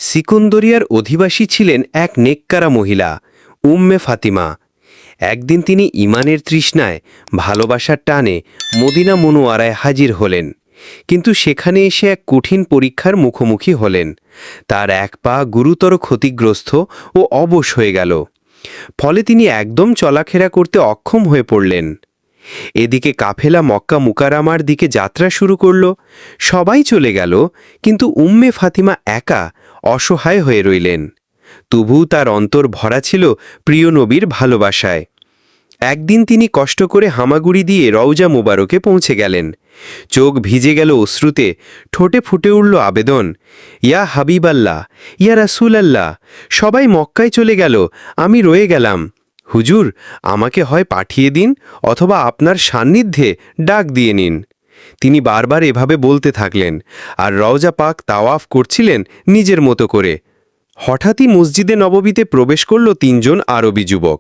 সিকন্দরিয়ার অধিবাসী ছিলেন এক নেককারা মহিলা, উম্মে ফাতিমা। একদিন তিনি ঈমানের তৃষ্ণায়, ভালোবাসার টানে মদিনা মুনওয়ারায় হাজির হলেন। কিন্তু সেখানে এসে এক কঠিন পরীক্ষার মুখোমুখি হলেন। তার এক পা গুরুতর ক্ষতিগ্রস্ত ও অবশ হয়ে গেল। ফলে তিনি একদম চলাফেরা করতে অক্ষম হয়ে পড়লেন। এদিকে কাফেলা মক্কা মুকাররমার দিকে যাত্রা শুরু করল। সবাই চলে গেল, কিন্তু উম্মে ফাতিমা একা অসহায় হয়ে রইলেন। তবু তার অন্তর ভরা ছিল প্রিয় নবীর ভালোবাসায়। একদিন তিনি কষ্ট করে হামাগুড়ি দিয়ে রওজা মুবারকে পৌঁছে গেলেন। চোখ ভিজে গেল অশ্রুতে, ঠোঁটে ফুটে উঠল আবেদন, ইয়া হাবিবাল্লাহ, ইয়া রাসূলাল্লাহ, সবাই মক্কায় চলে গেল, আমি রয়ে গেলাম। হুজুর, আমাকে হয় পাঠিয়ে দিন অথবা আপনার সান্নিধ্যে ডাক দিয়ে নিন। তিনি বারবার এভাবে বলতে থাকলেন, আর রওজা পাক তাওয়াফ করছিলেন নিজের মতো করে। হঠাৎই মসজিদে নববীতে প্রবেশ করল তিনজন আরবি যুবক।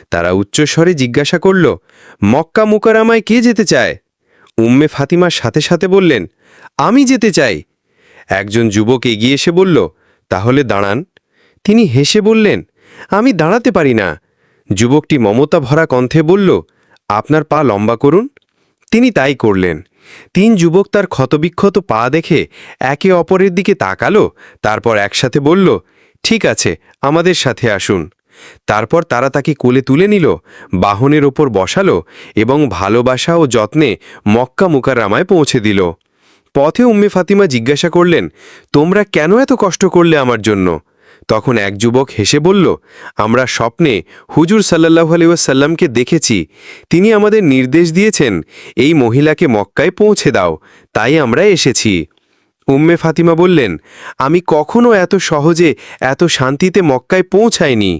তারা উচ্চস্বরে জিজ্ঞাসা করল, মক্কা মুকাররমায় কে যেতে চায়? উম্মে ফাতিমার সাথে সাথে বললেন, আমি যেতে চাই। একজন যুবক এগিয়ে এসে বলল, তাহলে দাঁড়ান। তিনি হেসে বললেন, আমি দাঁড়াতে পারি না। যুবকটি মমতা ভরা কণ্ঠে বলল, আপনার পা লম্বা করুন। তিনি তাই করলেন। তিন যুবক তার ক্ষতবিক্ষত পা দেখে একে অপরের দিকে তাকালো, তারপর একসাথে বলল, ঠিক আছে, আমাদের সাথে আসুন। তারপর তারা তাকে কোলে তুলে নিল, বাহনের ওপর বসালো এবং ভালোবাসা ও যত্নে মক্কা মুকাররমায় পৌঁছে দিল। পথে উম্মে ফাতিমা জিজ্ঞাসা করলেন, তোমরা কেন এত কষ্ট করলে আমার জন্য? তখন এক যুবক হেসে বলল, আমরা স্বপ্নে হুজুর সাল্লাল্লাহু আলাইহি ওয়াসাল্লামকে দেখেছি। তিনি আমাদের নির্দেশ দিয়েছেন, এই মহিলাকে মক্কায় পৌঁছে দাও, তাই আমরা এসেছি। উম্মে ফাতিমা বললেন, আমি কখনো এত সহজে এত শান্তিতে মক্কায় পৌঁছাইনি।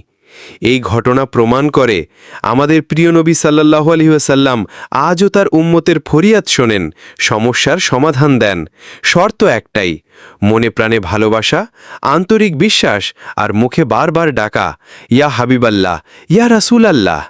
এই ঘটনা প্রমাণ করে আমাদের প্রিয় নবী সাল্লাল্লাহু আলাইহি ওয়াসাল্লাম আজও তার উম্মতের ফরিয়াদ শোনেন, সমস্যার সমাধান দেন। শর্ত একটাই, মনে প্রাণে ভালোবাসা, আন্তরিক বিশ্বাস আর মুখে বারবার ডাকা, ইয়া হাবিবাল্লাহ, ইয়া রাসূলাল্লাহ।